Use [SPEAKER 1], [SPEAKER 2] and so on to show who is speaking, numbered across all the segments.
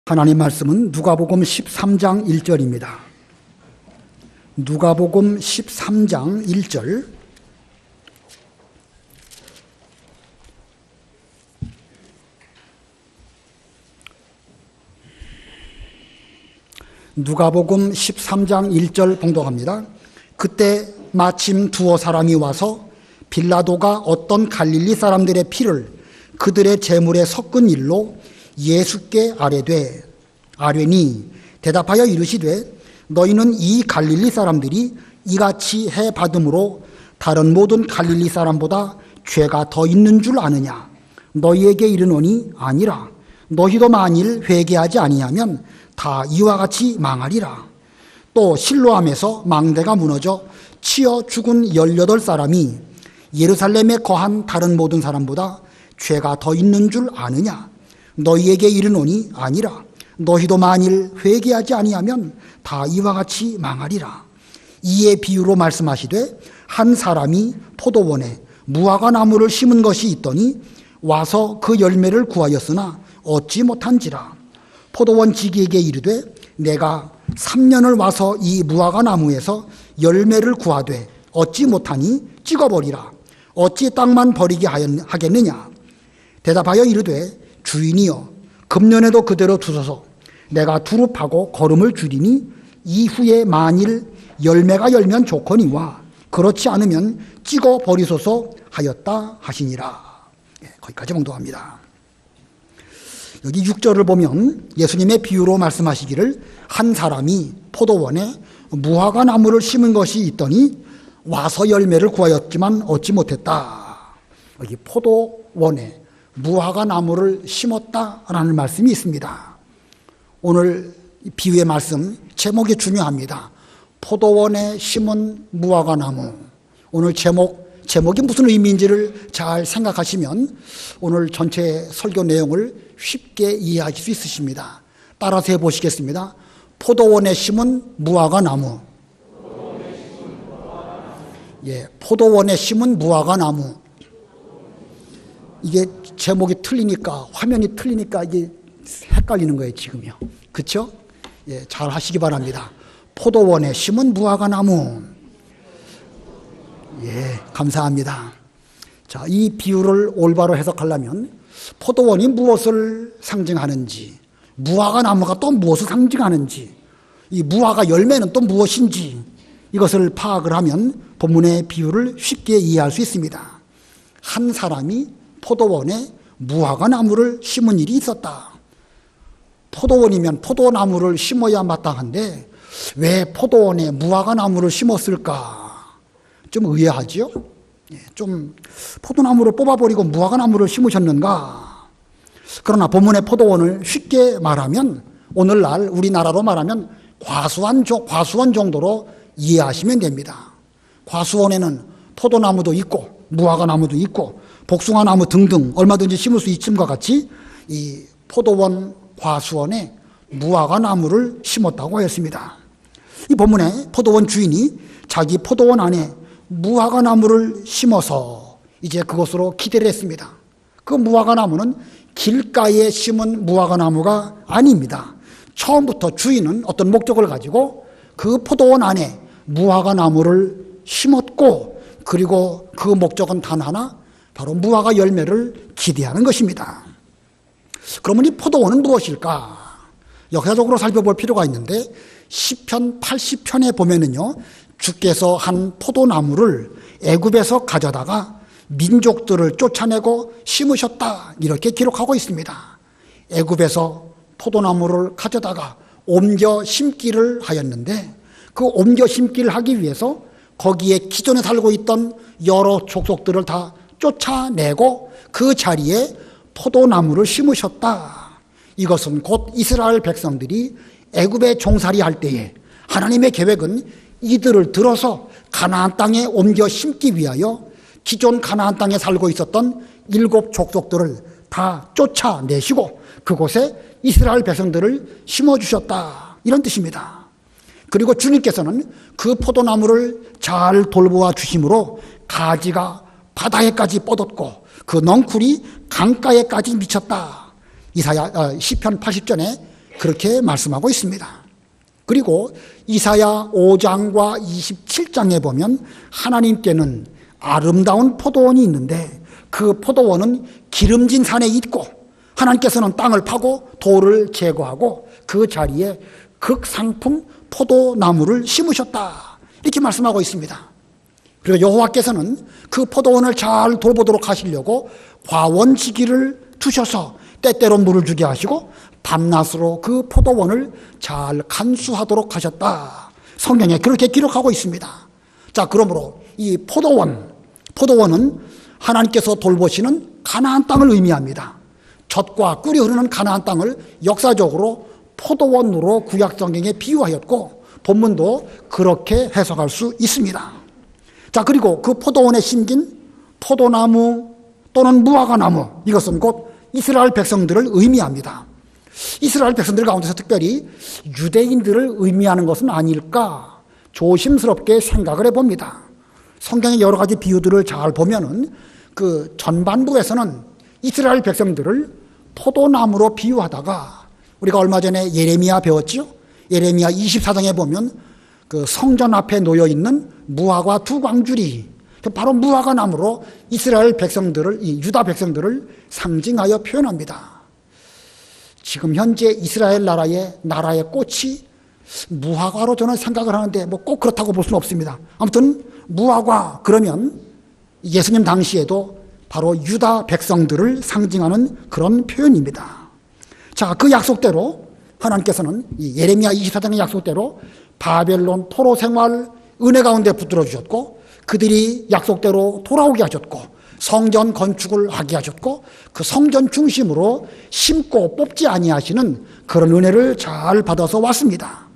[SPEAKER 1] 하나님 말씀은 누가복음 13장 1절입니다. 누가복음 13장 1절. 누가복음 13장 1절 봉독합니다. 그때 마침 두어 사람이 와서 빌라도가 어떤 갈릴리 사람들의 피를 그들의 제물에 섞은 일로 예수께 아뢰니 대답하여 이르시되 너희는 이 갈릴리 사람들이 이같이 해 받음으로 다른 모든 갈릴리 사람보다 죄가 더 있는 줄 아느냐? 너희에게 이르노니 아니라. 너희도 만일 회개하지 아니하면 다 이와 같이 망하리라. 또 실로암에서 망대가 무너져 치어 죽은 18사람이 예루살렘에 거한 다른 모든 사람보다 죄가 더 있는 줄 아느냐? 너희에게 이르노니 아니라. 너희도 만일 회개하지 아니하면 다 이와 같이 망하리라. 이에 비유로 말씀하시되 한 사람이 포도원에 무화과 나무를 심은 것이 있더니 와서 그 열매를 구하였으나 얻지 못한지라. 포도원 지기에게 이르되 내가 3년을 와서 이 무화과 나무에서 열매를 구하되 얻지 못하니 찍어버리라. 어찌 땅만 버리게 하겠느냐? 대답하여 이르되 주인이여 금년에도 그대로 두소서. 내가 두릅하고 거름을 줄이니 이후에 만일 열매가 열면 좋거니와 그렇지 않으면 찍어 버리소서 하였다 하시니라. 거기까지 봉독합니다. 여기 6절을 보면 예수님의 비유로 말씀하시기를 한 사람이 포도원에 무화과 나무를 심은 것이 있더니 와서 열매를 구하였지만 얻지 못했다. 여기 포도원에 무화과 나무를 심었다라는 말씀이 있습니다. 오늘 비유의 말씀 제목이 중요합니다. 포도원에 심은 무화과 나무. 오늘 제목이 무슨 의미인지를 잘 생각하시면 오늘 전체 설교 내용을 쉽게 이해하실 수 있으십니다. 따라서 해보시겠습니다. 포도원에 심은 무화과 나무. 포도원에 심은 무화과 나무. 이게 제목이 틀리니까, 화면이 틀리니까 이게 헷갈리는 거예요, 지금요. 그렇죠? 잘 하시기 바랍니다. 포도원에 심은 무화과 나무. 감사합니다. 자, 이 비유를 올바로 해석하려면 포도원이 무엇을 상징하는지, 무화과 나무가 또 무엇을 상징하는지, 이 무화과 열매는 또 무엇인지 이것을 파악을 하면 본문의 비유를 쉽게 이해할 수 있습니다. 한 사람이 포도원에 무화과 나무를 심은 일이 있었다. 포도원이면 포도나무를 심어야 마땅한데 왜 포도원에 무화과 나무를 심었을까? 좀 의아하지요? 좀 포도나무를 뽑아버리고 무화과 나무를 심으셨는가? 그러나 본문의 포도원을 쉽게 말하면 오늘날 우리나라로 말하면 과수원 정도로 이해하시면 됩니다. 과수원에는 포도나무도 있고 무화과 나무도 있고 복숭아 나무 등등 얼마든지 심을 수 있음과 같이 이 포도원 과수원에 무화과 나무를 심었다고 했습니다. 이 본문에 포도원 주인이 자기 포도원 안에 무화과 나무를 심어서 이제 그것으로 기대를 했습니다. 그 무화과 나무는 길가에 심은 무화과 나무가 아닙니다. 처음부터 주인은 어떤 목적을 가지고 그 포도원 안에 무화과 나무를 심었고 그리고 그 목적은 단 하나, 바로 무화과 열매를 기대하는 것입니다. 그러면 이 포도원은 무엇일까? 역사적으로 살펴볼 필요가 있는데 시편 80편에 보면은요, 주께서 한 포도나무를 애굽에서 가져다가 민족들을 쫓아내고 심으셨다 이렇게 기록하고 있습니다. 애굽에서 포도나무를 가져다가 옮겨 심기를 하였는데 그 옮겨 심기를 하기 위해서 거기에 기존에 살고 있던 여러 족속들을 다 쫓아내고 그 자리에 포도나무를 심으셨다. 이것은 곧 이스라엘 백성들이 애굽에 종살이 할 때에 하나님의 계획은 이들을 들어서 가나안 땅에 옮겨 심기 위하여 기존 가나안 땅에 살고 있었던 7 족속들을 다 쫓아내시고 그곳에 이스라엘 백성들을 심어주셨다. 이런 뜻입니다. 그리고 주님께서는 그 포도나무를 잘 돌보아 주심으로 가지가 바다에까지 뻗었고 그 넝쿨이 강가에까지 미쳤다. 시편 80전에 그렇게 말씀하고 있습니다. 그리고 이사야 5장과 27장에 보면 하나님께는 아름다운 포도원이 있는데 그 포도원은 기름진 산에 있고 하나님께서는 땅을 파고 돌을 제거하고 그 자리에 극상품 포도나무를 심으셨다. 이렇게 말씀하고 있습니다. 그리고 여호와께서는 그 포도원을 잘 돌보도록 하시려고 과원지기를 두셔서 때때로 물을 주게 하시고 밤낮으로 그 포도원을 잘 간수하도록 하셨다. 성경에 그렇게 기록하고 있습니다. 자, 그러므로 이 포도원은 하나님께서 돌보시는 가나안 땅을 의미합니다. 젖과 꿀이 흐르는 가나안 땅을 역사적으로 포도원으로 구약 성경에 비유하였고 본문도 그렇게 해석할 수 있습니다. 자, 그리고 그 포도원에 심긴 포도나무 또는 무화과나무, 이것은 곧 이스라엘 백성들을 의미합니다. 이스라엘 백성들 가운데서 특별히 유대인들을 의미하는 것은 아닐까 조심스럽게 생각을 해봅니다. 성경의 여러 가지 비유들을 잘 보면은 그 전반부에서는 이스라엘 백성들을 포도나무로 비유하다가 우리가 얼마 전에 예레미야 배웠죠? 예레미야 24장에 보면 그 성전 앞에 놓여 있는 무화과 두 광줄이 바로 무화과 나무로 이스라엘 백성들을, 이 유다 백성들을 상징하여 표현합니다. 지금 현재 이스라엘 나라의 꽃이 무화과로 저는 생각을 하는데 뭐 꼭 그렇다고 볼 수는 없습니다. 아무튼 무화과 그러면 예수님 당시에도 바로 유다 백성들을 상징하는 그런 표현입니다. 자, 그 약속대로 하나님께서는 이 예레미야 24장의 약속대로 바벨론 포로 생활 은혜 가운데 붙들어 주셨고 그들이 약속대로 돌아오게 하셨고 성전 건축을 하게 하셨고 그 성전 중심으로 심고 뽑지 아니하시는 그런 은혜를 잘 받아서 왔습니다.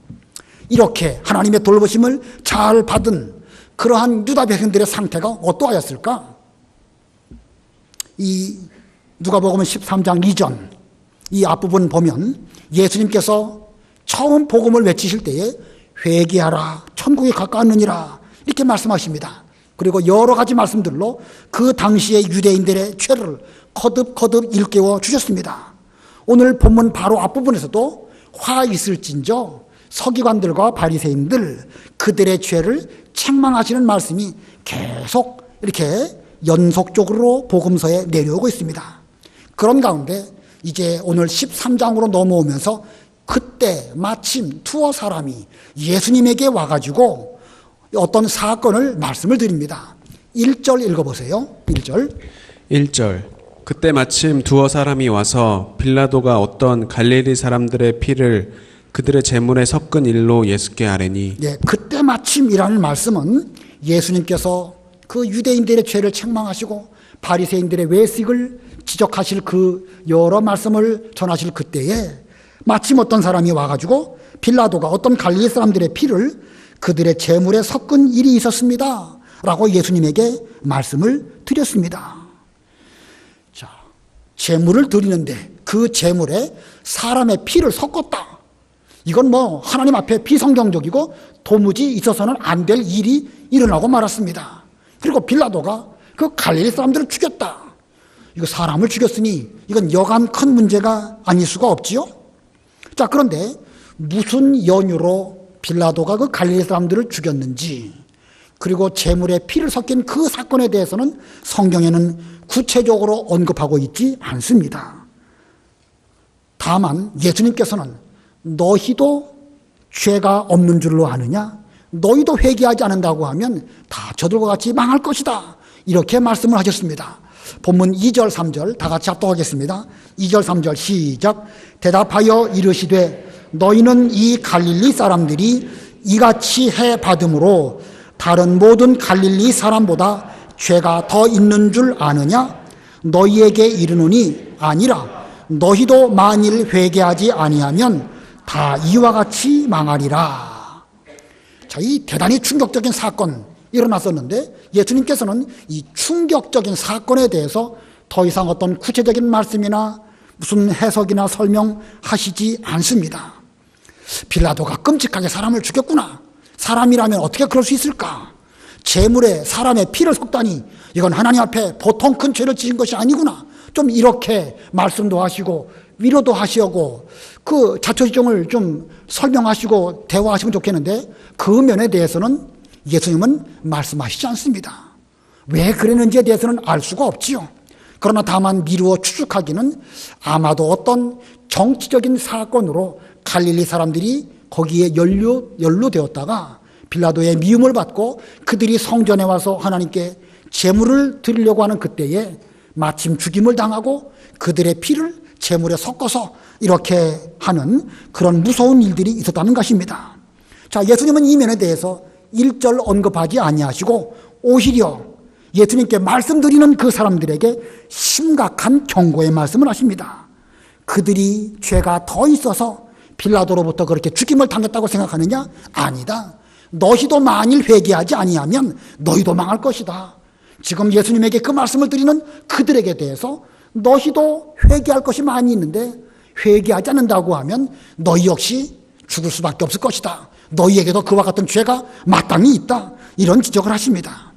[SPEAKER 1] 이렇게 하나님의 돌보심을 잘 받은 그러한 유다 백성들의 상태가 어떠하였을까? 이 누가복음 13장 이전 이 앞부분 보면 예수님께서 처음 복음을 외치실 때에 회개하라 천국이 가까웠느니라 이렇게 말씀하십니다. 그리고 여러 가지 말씀들로 그 당시의 유대인들의 죄를 거듭거듭 일깨워 주셨습니다. 오늘 본문 바로 앞부분에서도 화 있을진저 서기관들과 바리새인들 그들의 죄를 책망하시는 말씀이 계속 이렇게 연속적으로 복음서에 내려오고 있습니다. 그런 가운데 이제 오늘 13장으로 넘어오면서 그때 마침 두어 사람이 예수님에게 와가지고 어떤 사건을 말씀을 드립니다. 1절 읽어보세요. 1절.
[SPEAKER 2] 그때 마침 두어 사람이 와서 빌라도가 어떤 갈릴리 사람들의 피를 그들의 제물에 섞은 일로 예수께 아뢰니.
[SPEAKER 1] 예, 그때 마침이라는 말씀은 예수님께서 그 유대인들의 죄를 책망하시고 바리새인들의 외식을 지적하실 그 여러 말씀을 전하실 그때에 마침 어떤 사람이 와가지고 빌라도가 어떤 갈릴리 사람들의 피를 그들의 제물에 섞은 일이 있었습니다 라고 예수님에게 말씀을 드렸습니다. 자, 제물을 드리는데 그 제물에 사람의 피를 섞었다. 이건 뭐 하나님 앞에 비성경적이고 도무지 있어서는 안 될 일이 일어나고 말았습니다. 그리고 빌라도가 그 갈릴리 사람들을 죽였다. 이거 사람을 죽였으니 이건 여간 큰 문제가 아닐 수가 없지요. 자, 그런데 무슨 연유로 빌라도가 그 갈릴리 사람들을 죽였는지 그리고 제물에 피를 섞인 그 사건에 대해서는 성경에는 구체적으로 언급하고 있지 않습니다. 다만 예수님께서는 너희도 죄가 없는 줄로 아느냐? 너희도 회개하지 않는다고 하면 다 저들과 같이 망할 것이다. 이렇게 말씀을 하셨습니다. 본문 2절 3절 다 같이 합독하겠습니다. 2절 3절 시작. 대답하여 이르시되 너희는 이 갈릴리 사람들이 이같이 해 받음으로 다른 모든 갈릴리 사람보다 죄가 더 있는 줄 아느냐? 너희에게 이르노니 아니라 너희도 만일 회개하지 아니하면 다 이와 같이 망하리라. 자, 이 대단히 충격적인 사건 일어났었는데 예수님께서는 이 충격적인 사건에 대해서 더 이상 어떤 구체적인 말씀이나 무슨 해석이나 설명하시지 않습니다. 빌라도가 끔찍하게 사람을 죽였구나. 사람이라면 어떻게 그럴 수 있을까? 제물에 사람의 피를 섞다니 이건 하나님 앞에 보통 큰 죄를 지은 것이 아니구나. 좀 이렇게 말씀도 하시고 위로도 하시고 그 자초지종을 좀 설명하시고 대화하시면 좋겠는데 그 면에 대해서는 예수님은 말씀하시지 않습니다. 왜 그랬는지에 대해서는 알 수가 없지요. 그러나 다만 미루어 추측하기는 아마도 어떤 정치적인 사건으로 갈릴리 사람들이 거기에 연루되었다가 빌라도의 미움을 받고 그들이 성전에 와서 하나님께 제물을 드리려고 하는 그때에 마침 죽임을 당하고 그들의 피를 제물에 섞어서 이렇게 하는 그런 무서운 일들이 있었다는 것입니다. 자, 예수님은 이 면에 대해서 일절 언급하지 아니하시고 오히려 예수님께 말씀드리는 그 사람들에게 심각한 경고의 말씀을 하십니다. 그들이 죄가 더 있어서 빌라도로부터 그렇게 죽임을 당했다고 생각하느냐? 아니다. 너희도 만일 회개하지 아니하면 너희도 망할 것이다. 지금 예수님에게 그 말씀을 드리는 그들에게 대해서 너희도 회개할 것이 많이 있는데 회개하지 않는다고 하면 너희 역시 죽을 수밖에 없을 것이다. 너희에게도 그와 같은 죄가 마땅히 있다. 이런 지적을 하십니다.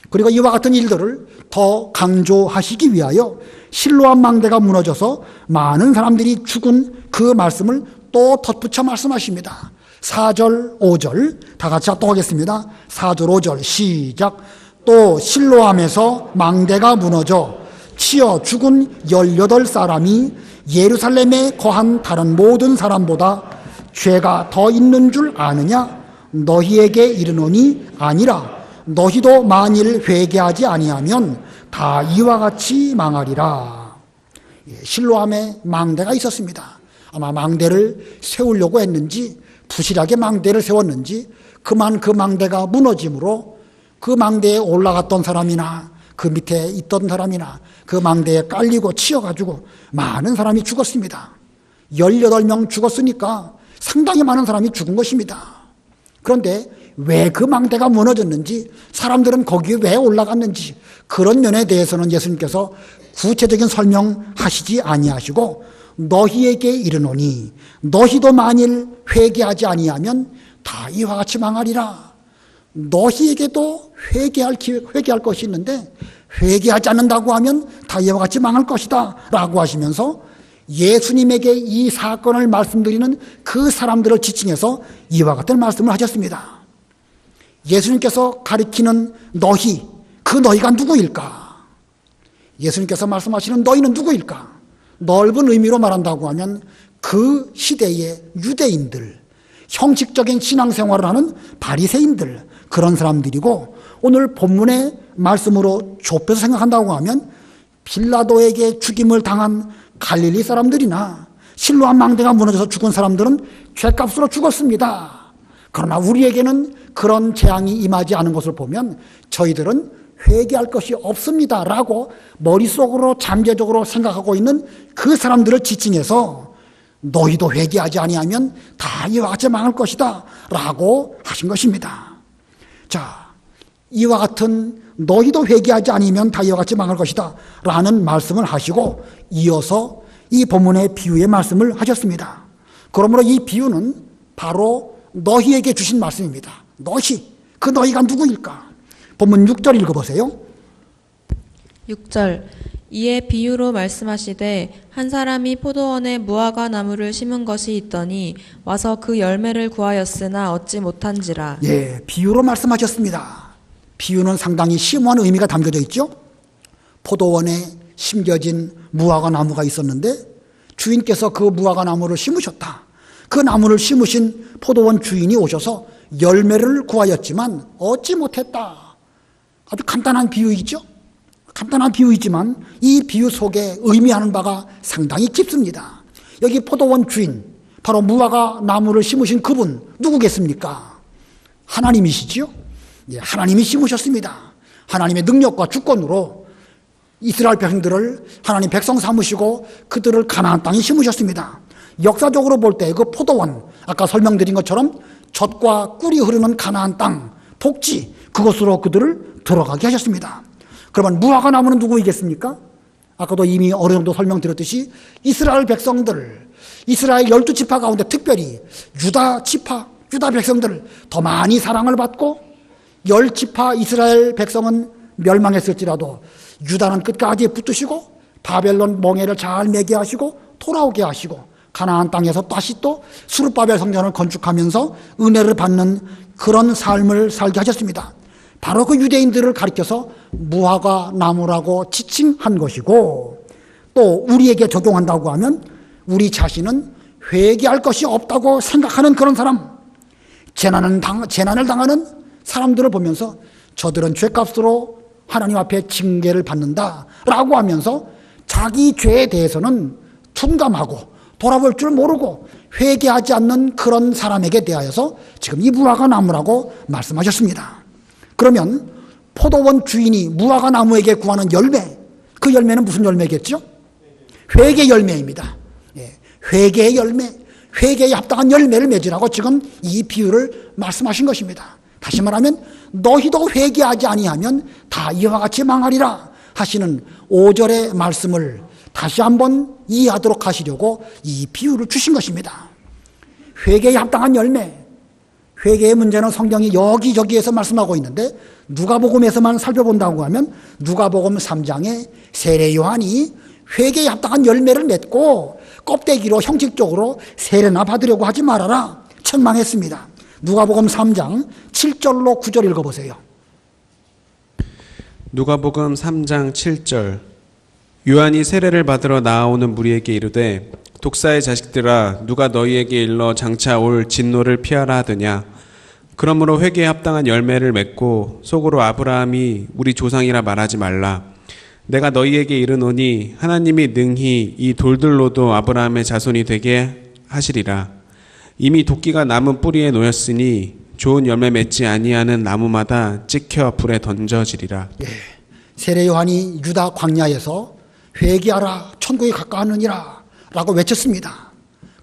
[SPEAKER 1] 그리고 이와 같은 일들을 더 강조하시기 위하여 실로암 망대가 무너져서 많은 사람들이 죽은 그 말씀을 또 덧붙여 말씀하십니다. 4절, 5절 다 같이 합독하겠습니다. 4절, 5절 시작. 또 실로암에서 망대가 무너져 치여 죽은 18사람이 예루살렘에 거한 다른 모든 사람보다 죄가 더 있는 줄 아느냐? 너희에게 이르노니 아니라 너희도 만일 회개하지 아니하면 다 이와 같이 망하리라. 실로암에 망대가 있었습니다. 아마 망대를 세우려고 했는지 부실하게 망대를 세웠는지 그만 그 망대가 무너짐으로 그 망대에 올라갔던 사람이나 그 밑에 있던 사람이나 그 망대에 깔리고 치여가지고 많은 사람이 죽었습니다. 18명 죽었으니까 상당히 많은 사람이 죽은 것입니다. 그런데 왜 그 망대가 무너졌는지 사람들은 거기에 왜 올라갔는지 그런 면에 대해서는 예수님께서 구체적인 설명하시지 아니하시고 너희에게 이르노니 너희도 만일 회개하지 아니하면 다 이와 같이 망하리라. 너희에게도 회개할 것이 있는데 회개하지 않는다고 하면 다 이와 같이 망할 것이다 라고 하시면서 예수님에게 이 사건을 말씀드리는 그 사람들을 지칭해서 이와 같은 말씀을 하셨습니다. 예수님께서 가리키는 너희, 그 너희가 누구일까? 예수님께서 말씀하시는 너희는 누구일까? 넓은 의미로 말한다고 하면 그 시대의 유대인들, 형식적인 신앙생활을 하는 바리새인들, 그런 사람들이고 오늘 본문의 말씀으로 좁혀서 생각한다고 하면 빌라도에게 죽임을 당한 갈릴리 사람들이나 실로암 망대가 무너져서 죽은 사람들은 죄값으로 죽었습니다. 그러나 우리에게는 그런 재앙이 임하지 않은 것을 보면 저희들은 회개할 것이 없습니다 라고 머릿속으로 잠재적으로 생각하고 있는 그 사람들을 지칭해서 너희도 회개하지 아니하면 다 이와 같이 망할 것이다 라고 하신 것입니다. 자, 이와 같은 너희도 회개하지 않으면 다 이와 같이 망할 것이다 라는 말씀을 하시고 이어서 이 본문의 비유의 말씀을 하셨습니다. 그러므로 이 비유는 바로 너희에게 주신 말씀입니다. 너희, 그 너희가 누구일까? 본문 6절 읽어보세요.
[SPEAKER 3] 6절 이에 비유로 말씀하시되 한 사람이 포도원에 무화과 나무를 심은 것이 있더니 와서 그 열매를 구하였으나 얻지 못한지라.
[SPEAKER 1] 예, 비유로 말씀하셨습니다. 비유는 상당히 심오한 의미가 담겨져 있죠. 포도원에 심겨진 무화과 나무가 있었는데 주인께서 그 무화과 나무를 심으셨다. 그 나무를 심으신 포도원 주인이 오셔서 열매를 구하였지만 얻지 못했다. 아주 간단한 비유이죠. 간단한 비유이지만 이 비유 속에 의미하는 바가 상당히 깊습니다. 여기 포도원 주인, 바로 무화과 나무를 심으신 그분 누구겠습니까? 하나님이시지요. 예, 하나님이 심으셨습니다. 하나님의 능력과 주권으로 이스라엘 백성들을 하나님 백성 삼으시고 그들을 가나안 땅에 심으셨습니다. 역사적으로 볼 때 그 포도원, 아까 설명드린 것처럼 젖과 꿀이 흐르는 가나안 땅, 복지, 그곳으로 그들을 들어가게 하셨습니다. 그러면 무화과 나무는 누구이겠습니까? 아까도 이미 어느 정도 설명드렸듯이 이스라엘 백성들, 이스라엘 12지파 가운데 특별히 유다 지파, 유다 백성들 더 많이 사랑을 받고 10지파 이스라엘 백성은 멸망했을지라도 유다는 끝까지 붙드시고 바벨론 멍에를 잘 매게 하시고 돌아오게 하시고 가나안 땅에서 다시 또 스룹바벨 성전을 건축하면서 은혜를 받는 그런 삶을 살게 하셨습니다. 바로 그 유대인들을 가리켜서 무화과 나무라고 지칭한 것이고, 또 우리에게 적용한다고 하면 우리 자신은 회개할 것이 없다고 생각하는 그런 사람, 재난을 당하는 사람들을 보면서 저들은 죄값으로 하나님 앞에 징계를 받는다라고 하면서 자기 죄에 대해서는 둔감하고 돌아볼 줄 모르고 회개하지 않는 그런 사람에게 대하여서 지금 이 무화과 나무라고 말씀하셨습니다. 그러면 포도원 주인이 무화과 나무에게 구하는 열매, 그 열매는 무슨 열매겠죠? 회개 열매입니다. 회개의 열매, 회개에 합당한 열매를 맺으라고 지금 이 비유를 말씀하신 것입니다. 다시 말하면 너희도 회개하지 아니하면 다 이와 같이 망하리라 하시는 5절의 말씀을 다시 한번 이해하도록 하시려고 이 비유를 주신 것입니다. 회개에 합당한 열매, 회개의 문제는 성경이 여기저기에서 말씀하고 있는데 누가복음에서만 살펴본다고 하면 누가복음 3장에 세례 요한이 회개에 합당한 열매를 맺고 껍데기로 형식적으로 세례나 받으려고 하지 말아라 책망했습니다. 누가복음 3장 7절로 9절 읽어보세요.
[SPEAKER 2] 누가복음 3장 7절. 요한이 세례를 받으러 나아오는 무리에게 이르되 독사의 자식들아 누가 너희에게 일러 장차 올 진노를 피하라 하더냐. 그러므로 회개에 합당한 열매를 맺고 속으로 아브라함이 우리 조상이라 말하지 말라. 내가 너희에게 이르노니 하나님이 능히 이 돌들로도 아브라함의 자손이 되게 하시리라. 이미 도끼가 나무 뿌리에 놓였으니 좋은 열매 맺지 아니하는 나무마다 찍혀 불에 던져지리라.
[SPEAKER 1] 세례 요한이 유다 광야에서 회개하라 천국이 가까웠느니라 라고 외쳤습니다.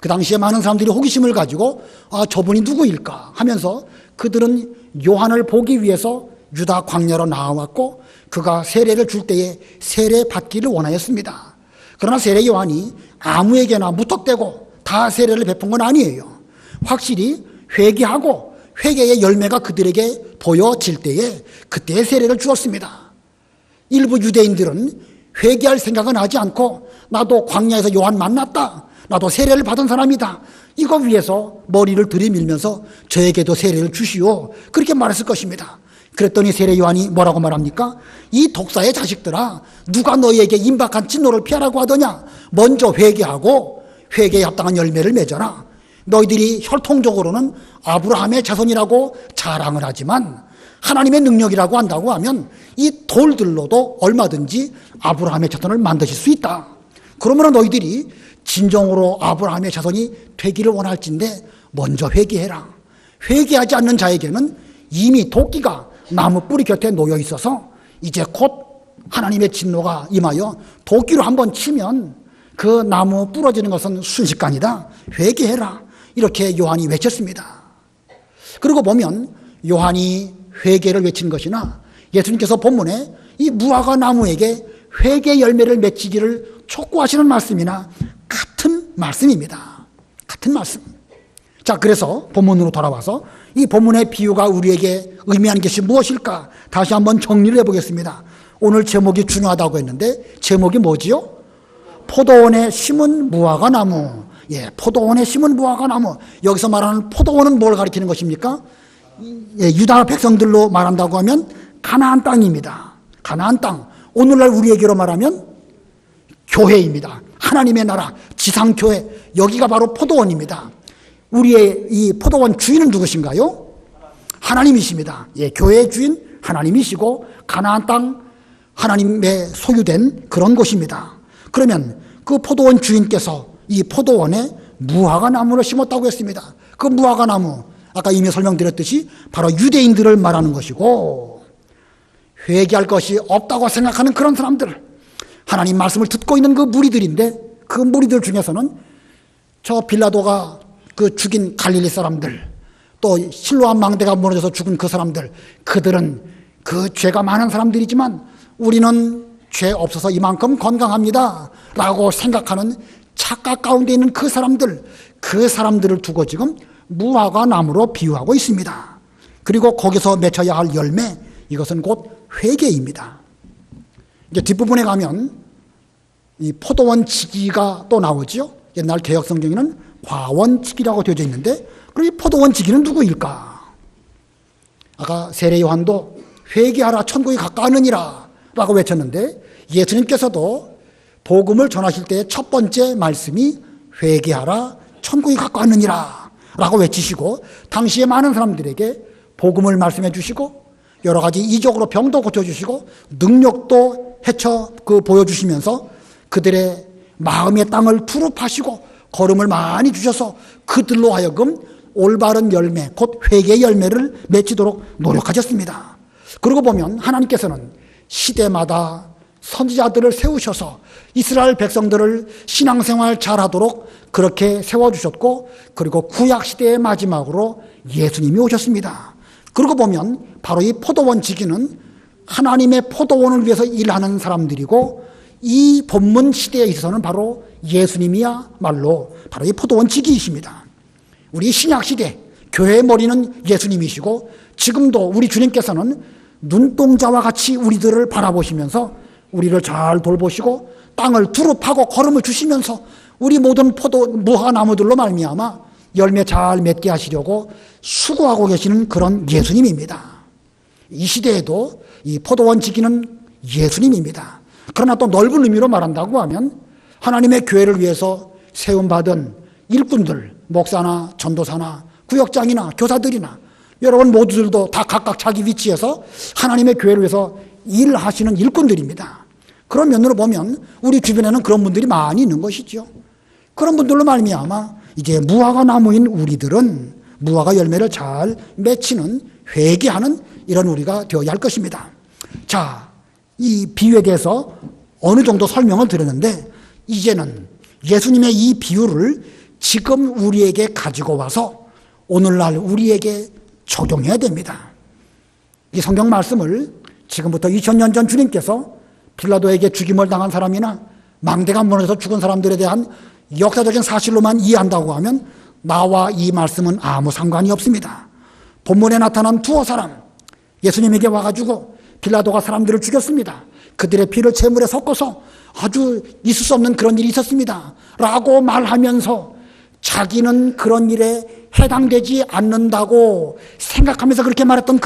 [SPEAKER 1] 그 당시에 많은 사람들이 호기심을 가지고 저분이 누구일까 하면서 그들은 요한을 보기 위해서 유다 광야로 나와왔고 그가 세례를 줄 때에 세례 받기를 원하였습니다. 그러나 세례 요한이 아무에게나 무턱대고 다 세례를 베푼 건 아니에요. 확실히 회개하고 회개의 열매가 그들에게 보여질 때에 그때의 세례를 주었습니다. 일부 유대인들은 회개할 생각은 하지 않고 나도 광야에서 요한 만났다, 나도 세례를 받은 사람이다, 이거 위해서 머리를 들이밀면서 저에게도 세례를 주시오 그렇게 말했을 것입니다. 그랬더니 세례 요한이 뭐라고 말합니까? 이 독사의 자식들아 누가 너희에게 임박한 진노를 피하라고 하더냐. 먼저 회개하고 회개에 합당한 열매를 맺어라. 너희들이 혈통적으로는 아브라함의 자손이라고 자랑을 하지만 하나님의 능력이라고 한다고 하면 이 돌들로도 얼마든지 아브라함의 자손을 만드실 수 있다. 그러므로 너희들이 진정으로 아브라함의 자손이 되기를 원할진대 먼저 회개해라. 회개하지 않는 자에게는 이미 도끼가 나무 뿌리 곁에 놓여 있어서 이제 곧 하나님의 진노가 임하여 도끼로 한번 치면 그 나무 부러지는 것은 순식간이다. 회개해라. 이렇게 요한이 외쳤습니다. 그리고 보면 요한이 회개를 외친 것이나 예수님께서 본문에 이 무화과 나무에게 회개 열매를 맺히기를 촉구하시는 말씀이나 같은 말씀입니다. 같은 말씀. 자, 그래서 본문으로 돌아와서 이 본문의 비유가 우리에게 의미하는 것이 무엇일까 다시 한번 정리를 해보겠습니다. 오늘 제목이 중요하다고 했는데 제목이 뭐지요? 포도원에 심은 무화과 나무. 포도원에 심은 무화과 나무. 여기서 말하는 포도원은 뭘 가리키는 것입니까? 유다 백성들로 말한다고 하면 가나안 땅입니다. 가나안 땅. 오늘날 우리에게로 말하면 교회입니다. 하나님의 나라, 지상교회. 여기가 바로 포도원입니다. 우리의 이 포도원 주인은 누구신가요? 하나님이십니다. 교회의 주인 하나님이시고 가나안 땅 하나님의 소유된 그런 곳입니다. 그러면 그 포도원 주인께서 이 포도원에 무화과 나무를 심었다고 했습니다. 그 무화과 나무 아까 이미 설명드렸듯이 바로 유대인들을 말하는 것이고 회개할 것이 없다고 생각하는 그런 사람들, 하나님 말씀을 듣고 있는 그 무리들인데 그 무리들 중에서는 저 빌라도가 그 죽인 갈릴리 사람들, 또 실로암 망대가 무너져서 죽은 그 사람들, 그들은 그 죄가 많은 사람들이지만 우리는 죄 없어서 이만큼 건강합니다 라고 생각하는 착각 가운데 있는 그 사람들을 두고 지금 무화과 나무로 비유하고 있습니다. 그리고 거기서 맺혀야 할 열매, 이것은 곧 회개입니다. 이제 뒷부분에 가면 이 포도원 지기가 또 나오죠. 옛날 개혁 성경에는 과원 지기라고 되어져 있는데, 그럼 이 포도원 지기는 누구일까? 아까 세례 요한도 회개하라 천국이 가까우느니라 라고 외쳤는데, 예수님께서도 복음을 전하실 때 첫 번째 말씀이 회개하라 천국이 가까웠느니라 라고 외치시고, 당시에 많은 사람들에게 복음을 말씀해 주시고 여러 가지 이적으로 병도 고쳐주시고 능력도 보여주시면서 그들의 마음의 땅을 투릅하시고 걸음을 많이 주셔서 그들로 하여금 올바른 열매, 곧 회개의 열매를 맺히도록 노력하셨습니다. 그러고 보면 하나님께서는 시대마다 선지자들을 세우셔서 이스라엘 백성들을 신앙생활 잘하도록 그렇게 세워주셨고, 그리고 구약시대의 마지막으로 예수님이 오셨습니다. 그러고 보면 바로 이 포도원 지기는 하나님의 포도원을 위해서 일하는 사람들이고, 이 본문 시대에 있어서는 바로 예수님이야말로 바로 이 포도원 지기이십니다. 우리 신약시대 교회의 머리는 예수님이시고, 지금도 우리 주님께서는 눈동자와 같이 우리들을 바라보시면서 우리를 잘 돌보시고 땅을 두릅하고 걸음을 주시면서 우리 모든 무화과나무들로 말미암아 열매 잘 맺게 하시려고 수고하고 계시는 그런 예수님입니다. 이 시대에도 이 포도원 지기는 예수님입니다. 그러나 또 넓은 의미로 말한다고 하면 하나님의 교회를 위해서 세움받은 일꾼들, 목사나 전도사나 구역장이나 교사들이나 여러분 모두들도 다 각각 자기 위치에서 하나님의 교회를 위해서 일하시는 일꾼들입니다. 그런 면으로 보면 우리 주변에는 그런 분들이 많이 있는 것이죠. 그런 분들로 말미암아 이제 무화과 나무인 우리들은 무화과 열매를 잘 맺히는, 회개하는 이런 우리가 되어야 할 것입니다. 자, 이 비유에 대해서 어느 정도 설명을 드렸는데, 이제는 예수님의 이 비유를 지금 우리에게 가지고 와서 오늘날 우리에게 적용해야 됩니다. 이 성경 말씀을 지금부터 2000년 전 주님께서 빌라도에게 죽임을 당한 사람이나 망대가 무너져서 죽은 사람들에 대한 역사적인 사실로만 이해한다고 하면 나와 이 말씀은 아무 상관이 없습니다. 본문에 나타난 두어 사람, 예수님에게 와가지고 빌라도가 사람들을 죽였습니다. 그들의 피를 제물에 섞어서 아주 있을 수 없는 그런 일이 있었습니다 라고 말하면서 자기는 그런 일에 해당되지 않는다고 생각하면서 그렇게 말했던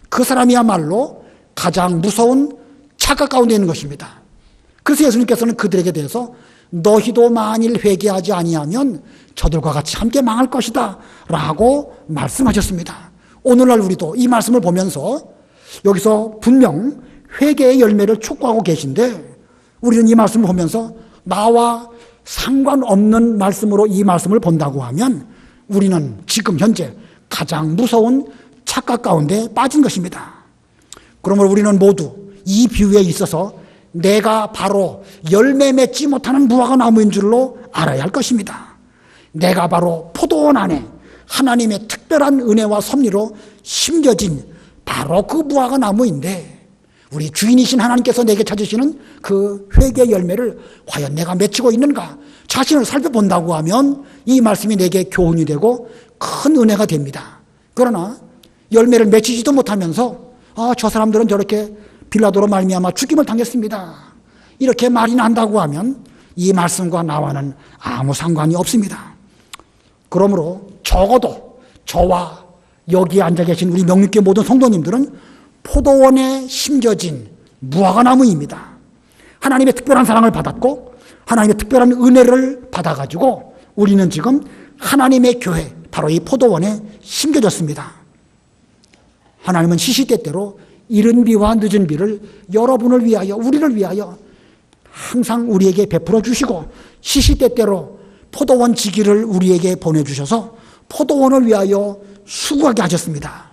[SPEAKER 1] 그 사람이야말로 가장 무서운 착각 가운데 있는 것입니다. 그래서 예수님께서는 그들에게 대해서 너희도 만일 회개하지 아니하면 저들과 같이 함께 망할 것이다 라고 말씀하셨습니다. 오늘날 우리도 이 말씀을 보면서 여기서 분명 회개의 열매를 촉구하고 계신데, 우리는 이 말씀을 보면서 나와 상관없는 말씀으로 이 말씀을 본다고 하면 우리는 지금 현재 가장 무서운 착각 가운데 빠진 것입니다. 그러므로 우리는 모두 이 비유에 있어서 내가 바로 열매 맺지 못하는 무화과 나무인 줄로 알아야 할 것입니다. 내가 바로 포도원 안에 하나님의 특별한 은혜와 섭리로 심겨진 바로 그 무화과 나무인데, 우리 주인이신 하나님께서 내게 찾으시는 그 회개 열매를 과연 내가 맺히고 있는가 자신을 살펴본다고 하면 이 말씀이 내게 교훈이 되고 큰 은혜가 됩니다. 그러나 열매를 맺히지도 못하면서 저 사람들은 저렇게 빌라도로 말미암아 죽임을 당했습니다 이렇게 말이나 한다고 하면 이 말씀과 나와는 아무 상관이 없습니다. 그러므로 적어도 저와 여기에 앉아 계신 우리 명륜교회 모든 성도님들은 포도원에 심겨진 무화과 나무입니다. 하나님의 특별한 사랑을 받았고 하나님의 특별한 은혜를 받아가지고 우리는 지금 하나님의 교회, 바로 이 포도원에 심겨졌습니다. 하나님은 시시때때로 이른 비와 늦은 비를 여러분을 위하여, 우리를 위하여 항상 우리에게 베풀어 주시고 시시때때로 포도원 지기를 우리에게 보내주셔서 포도원을 위하여 수고하게 하셨습니다.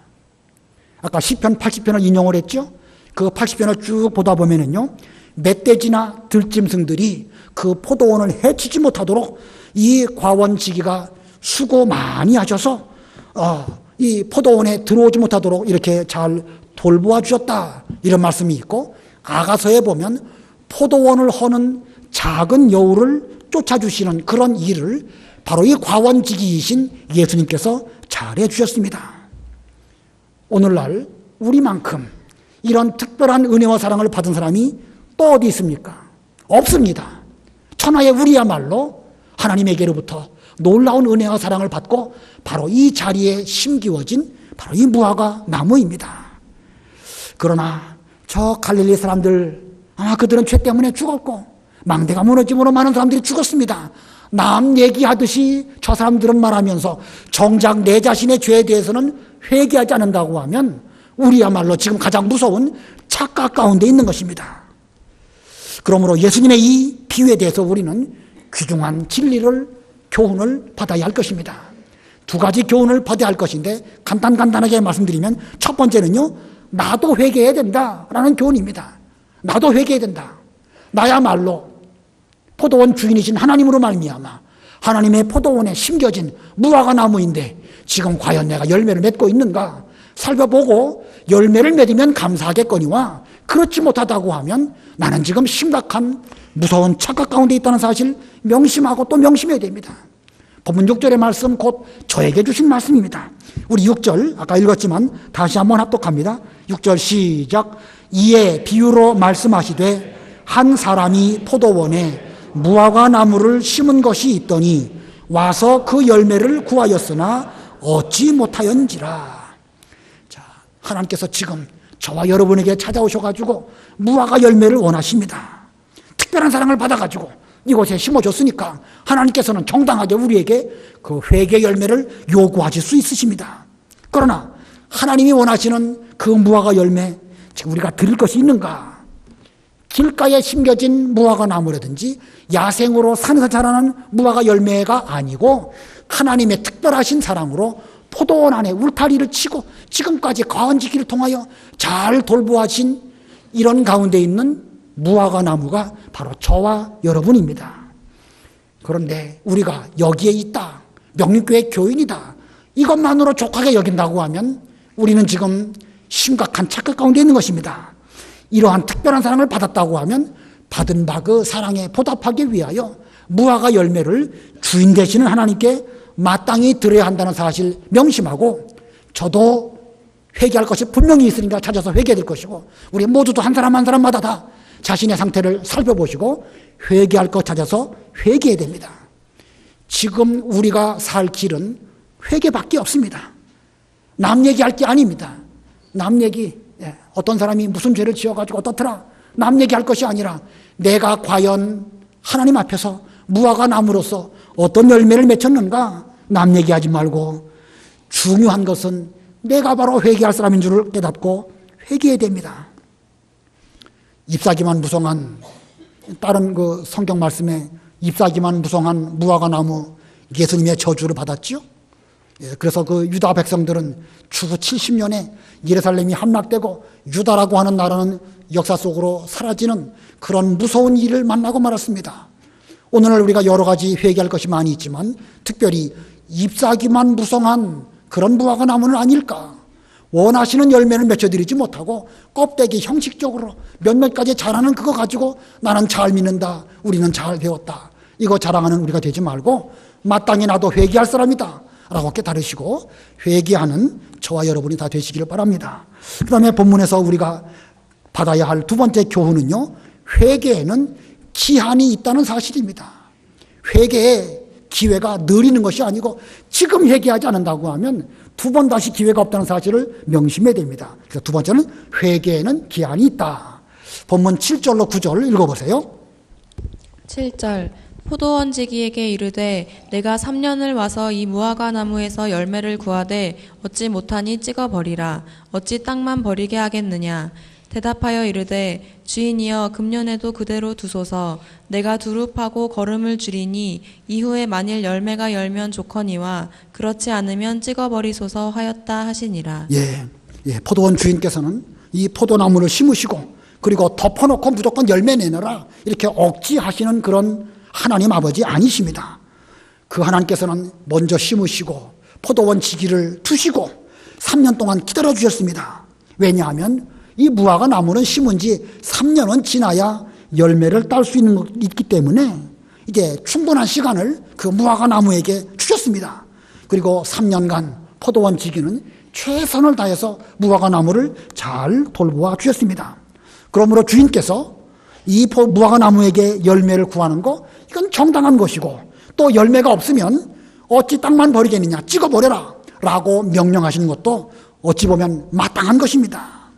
[SPEAKER 1] 아까 시편 80편을 인용을 했죠. 그 80편을 쭉 보다 보면은요, 멧돼지나 들짐승들이 그 포도원을 해치지 못하도록 이 과원지기가 수고 많이 하셔서 이 포도원에 들어오지 못하도록 이렇게 잘 돌보아 주셨다, 이런 말씀이 있고, 아가서에 보면 포도원을 허는 작은 여우를 쫓아주시는 그런 일을 바로 이 과원지기이신 예수님께서 잘해 주셨습니다. 오늘날 우리만큼 이런 특별한 은혜와 사랑을 받은 사람이 또 어디 있습니까? 없습니다. 천하의 우리야말로 하나님에게로부터 놀라운 은혜와 사랑을 받고 바로 이 자리에 심기워진 바로 이 무화과 나무입니다. 그러나 저 갈릴리 사람들 아마 그들은 죄 때문에 죽었고 망대가 무너짐으로 많은 사람들이 죽었습니다. 남 얘기하듯이 저 사람들은 말하면서 정작 내 자신의 죄에 대해서는 회개하지 않는다고 하면 우리야말로 지금 가장 무서운 착각 가운데 있는 것입니다. 그러므로 예수님의 이 비유에 대해서 우리는 귀중한 진리를 교훈을 받아야 할 것입니다. 두 가지 교훈을 받아야 할 것인데 간단하게 말씀드리면 첫 번째는요, 나도 회개해야 된다라는 교훈입니다. 나도 회개해야 된다. 나야말로 포도원 주인이신 하나님으로 말미암아 하나님의 포도원에 심겨진 무화과 나무인데 지금 과연 내가 열매를 맺고 있는가 살펴보고 열매를 맺으면 감사하겠거니와 그렇지 못하다고 하면 나는 지금 심각한 무서운 착각 가운데 있다는 사실 명심하고 또 명심해야 됩니다. 본문 6절의 말씀 곧 저에게 주신 말씀입니다. 우리 6절 아까 읽었지만 다시 한번 합독합니다. 6절 시작. 이에 비유로 말씀하시되 한 사람이 포도원에 무화과 나무를 심은 것이 있더니 와서 그 열매를 구하였으나 얻지 못하였는지라. 자, 하나님께서 지금 저와 여러분에게 찾아오셔가지고 무화과 열매를 원하십니다. 특별한 사랑을 받아가지고 이곳에 심어줬으니까 하나님께서는 정당하게 우리에게 그 회개 열매를 요구하실 수 있으십니다. 그러나 하나님이 원하시는 그 무화과 열매, 지금 우리가 들을 것이 있는가? 길가에 심겨진 무화과 나무라든지 야생으로 산에서 자라는 무화과 열매가 아니고 하나님의 특별하신 사랑으로 포도원 안에 울타리를 치고 지금까지 가은지기를 통하여 잘 돌보아신 이런 가운데 있는 무화과 나무가 바로 저와 여러분입니다. 그런데 우리가 여기에 있다, 명림교회 교인이다, 이것만으로 족하게 여긴다고 하면 우리는 지금 심각한 착각 가운데 있는 것입니다. 이러한 특별한 사랑을 받았다고 하면 받은 바 그 사랑에 보답하기 위하여 무화과 열매를 주인 되시는 하나님께 마땅히 드려야 한다는 사실 명심하고 저도 회개할 것이 분명히 있으니까 찾아서 회개될 것이고 우리 모두도 한 사람 한 사람마다 다 자신의 상태를 살펴보시고 회개할 것 찾아서 회개해야 됩니다. 지금 우리가 살 길은 회개밖에 없습니다. 남 얘기할 게 아닙니다. 남 얘기, 어떤 사람이 무슨 죄를 지어가지고 어떻더라, 남 얘기할 것이 아니라 내가 과연 하나님 앞에서 무화과 나무로서 어떤 열매를 맺혔는가, 남 얘기하지 말고 중요한 것은 내가 바로 회개할 사람인 줄을 깨닫고 회개해야 됩니다. 잎사귀만 무성한, 다른 그 성경 말씀에 잎사귀만 무성한 무화과 나무 예수님의 저주를 받았죠. 그래서 그 유다 백성들은 추후 70년에 예루살렘이 함락되고 유다라고 하는 나라는 역사 속으로 사라지는 그런 무서운 일을 만나고 말았습니다. 오늘날 우리가 여러 가지 회개할 것이 많이 있지만 특별히 잎사귀만 무성한 그런 무화과 나무는 아닐까. 원하시는 열매를 맺혀드리지 못하고 껍데기 형식적으로 몇몇 가지 자라는 그거 가지고 나는 잘 믿는다, 우리는 잘 배웠다, 이거 자랑하는 우리가 되지 말고 마땅히 나도 회개할 사람이다 라고 깨달으시고 회개하는 저와 여러분이 다 되시기를 바랍니다. 그 다음에 본문에서 우리가 받아야 할 두 번째 교훈은요, 회개에는 기한이 있다는 사실입니다. 회개의 기회가 느리는 것이 아니고 지금 회개하지 않는다고 하면 두 번 다시 기회가 없다는 사실을 명심해야 됩니다. 그래서 두 번째는 회개에는 기한이 있다. 본문 7절로 9절 읽어보세요.
[SPEAKER 3] 7절 포도원지기에게 이르되 내가 3년을 와서 이 무화과 나무에서 열매를 구하되 얻지 못하니 찍어버리라. 어찌 땅만 버리게 하겠느냐. 대답하여 이르되 주인이여 금년에도 그대로 두소서. 내가 두릅하고 거름을 줄이니 이후에 만일 열매가 열면 좋거니와 그렇지 않으면 찍어버리소서 하였다 하시니라.
[SPEAKER 1] 포도원 주인께서는 이 포도나무를 심으시고 그리고 덮어놓고 무조건 열매 내느라 이렇게 억지하시는 그런 하나님 아버지 아니십니다. 그 하나님께서는 먼저 심으시고 포도원 지기를 두시고 3년 동안 기다려 주셨습니다. 왜냐하면 이 무화과 나무는 심은 지 3년은 지나야 열매를 딸 수 있기 때문에 이제 충분한 시간을 그 무화과 나무에게 주셨습니다. 그리고 3년간 포도원 지기는 최선을 다해서 무화과 나무를 잘 돌보아 주셨습니다. 그러므로 주인께서 이 무화과 나무에게 열매를 구하는 거, 이건 정당한 것이고, 또 열매가 없으면 어찌 땅만 버리겠느냐, 찍어버려라 라고 명령하시는 것도 어찌 보면 마땅한 것입니다.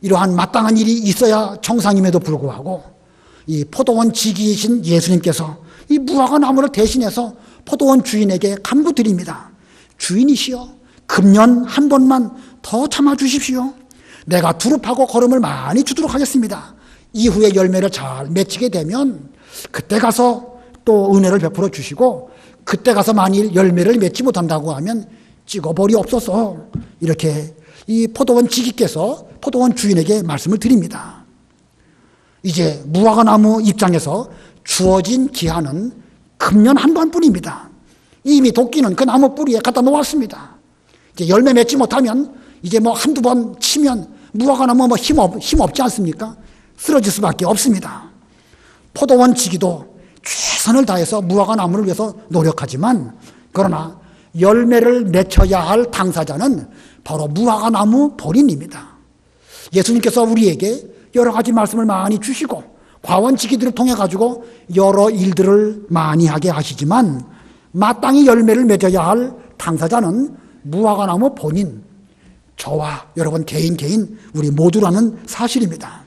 [SPEAKER 1] 이러한 마땅한 일이 있어야 정상임에도 불구하고 이 포도원 지기이신 예수님께서 이 무화과 나무를 대신해서 포도원 주인에게 간구드립니다. 주인이시여, 금년 한 번만 더 참아주십시오. 내가 두릅하고 거름을 많이 주도록 하겠습니다. 이후에 열매를 잘 맺히게 되면 그때 가서 또 은혜를 베풀어 주시고, 그때 가서 만일 열매를 맺지 못한다고 하면 찍어버리옵소서. 이렇게 이 포도원 지기께서 포도원 주인에게 말씀을 드립니다. 이제 무화과 나무 입장에서 주어진 기한은 금년 한 번뿐입니다. 이미 도끼는 그 나무 뿌리에 갖다 놓았습니다. 이제 열매 맺지 못하면 이제 뭐 한두 번 치면 무화과 나무 뭐 힘 없지 않습니까? 쓰러질 수밖에 없습니다. 포도원 지기도 최선을 다해서 무화과 나무를 위해서 노력하지만, 그러나 열매를 맺혀야 할 당사자는 바로 무화과 나무 본인입니다. 예수님께서 우리에게 여러 가지 말씀을 많이 주시고 과원 지기들을 통해 가지고 여러 일들을 많이 하게 하시지만, 마땅히 열매를 맺어야 할 당사자는 무화과 나무 본인, 저와 여러분 개인 우리 모두라는 사실입니다.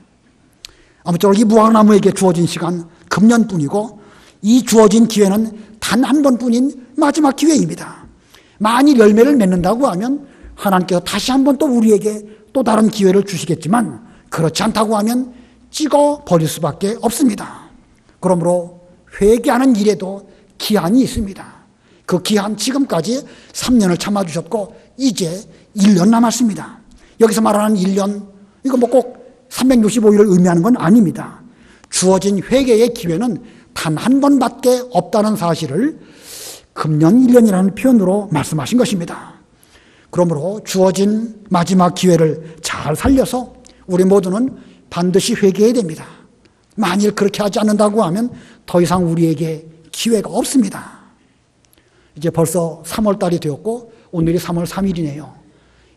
[SPEAKER 1] 아무쪼록 이 무화과 나무에게 주어진 시간 금년뿐이고, 이 주어진 기회는 단 한 번뿐인 마지막 기회입니다. 만일 열매를 맺는다고 하면 하나님께서 다시 한번 또 우리에게 또 다른 기회를 주시겠지만, 그렇지 않다고 하면 찍어 버릴 수밖에 없습니다. 그러므로 회개하는 일에도 기한이 있습니다. 그 기한, 지금까지 3년을 참아주셨고 이제 1년 남았습니다. 여기서 말하는 1년, 이거 뭐 꼭 365일을 의미하는 건 아닙니다. 주어진 회개의 기회는 단 한 번밖에 없다는 사실을 금년 1년이라는 표현으로 말씀하신 것입니다. 그러므로 주어진 마지막 기회를 잘 살려서 우리 모두는 반드시 회개해야 됩니다. 만일 그렇게 하지 않는다고 하면 더 이상 우리에게 기회가 없습니다. 이제 벌써 3월달이 되었고 오늘이 3월 3일이네요.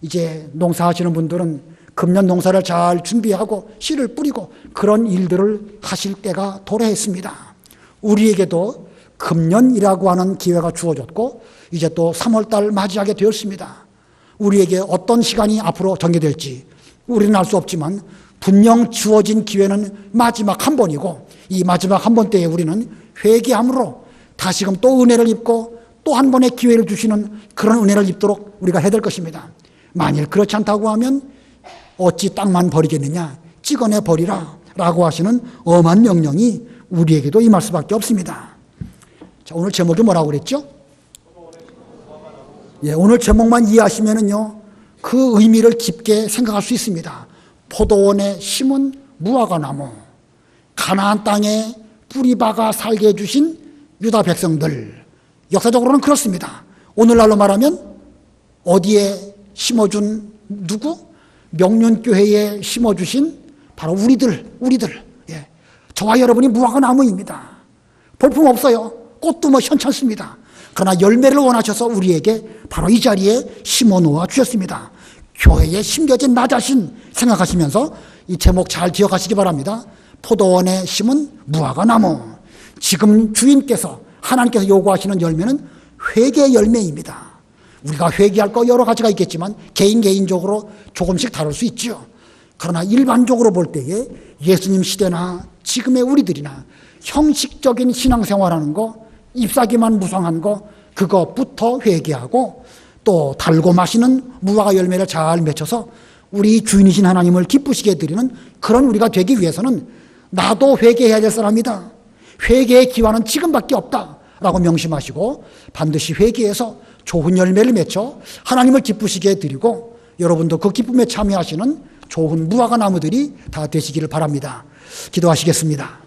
[SPEAKER 1] 이제 농사하시는 분들은 금년 농사를 잘 준비하고 씨를 뿌리고 그런 일들을 하실 때가 도래했습니다. 우리에게도 금년이라고 하는 기회가 주어졌고 이제 또 3월달 맞이하게 되었습니다. 우리에게 어떤 시간이 앞으로 전개될지 우리는 알 수 없지만 분명 주어진 기회는 마지막 한 번이고, 이 마지막 한 번 때에 우리는 회개함으로 다시금 또 은혜를 입고 또 한 번의 기회를 주시는 그런 은혜를 입도록 우리가 해야 될 것입니다. 만일 그렇지 않다고 하면 어찌 땅만 버리겠느냐, 찍어내 버리라 라고 하시는 엄한 명령이 우리에게도 임할 수밖에 없습니다. 자, 오늘 제목이 뭐라고 그랬죠? 오늘 제목만 이해하시면은요, 그 의미를 깊게 생각할 수 있습니다. 포도원에 심은 무화과 나무, 가나안 땅에 뿌리 박아 살게 해주신 유다 백성들. 역사적으로는 그렇습니다. 오늘날로 말하면 어디에 심어준 누구? 명륜교회에 심어주신 바로 우리들. 저와 여러분이 무화과 나무입니다. 볼품 없어요. 꽃도 뭐 현찮습니다. 그러나 열매를 원하셔서 우리에게 바로 이 자리에 심어 놓아 주셨습니다. 교회에 심겨진 나 자신 생각하시면서 이 제목 잘 기억하시기 바랍니다. 포도원에 심은 무화과 나무. 지금 주인께서, 하나님께서 요구하시는 열매는 회개 열매입니다. 우리가 회개할 거 여러 가지가 있겠지만 개인적으로 조금씩 다룰 수 있죠. 그러나 일반적으로 볼 때에 예수님 시대나 지금의 우리들이나 형식적인 신앙생활하는 거, 잎사귀만 무성한 거, 그것부터 회개하고 또 달고 마시는 무화과 열매를 잘 맺혀서 우리 주인이신 하나님을 기쁘시게 드리는 그런 우리가 되기 위해서는 나도 회개해야 될 사람이다. 회개의 기회는 지금밖에 없다라고 명심하시고 반드시 회개해서 좋은 열매를 맺혀 하나님을 기쁘시게 드리고 여러분도 그 기쁨에 참여하시는 좋은 무화과 나무들이 다 되시기를 바랍니다. 기도하시겠습니다.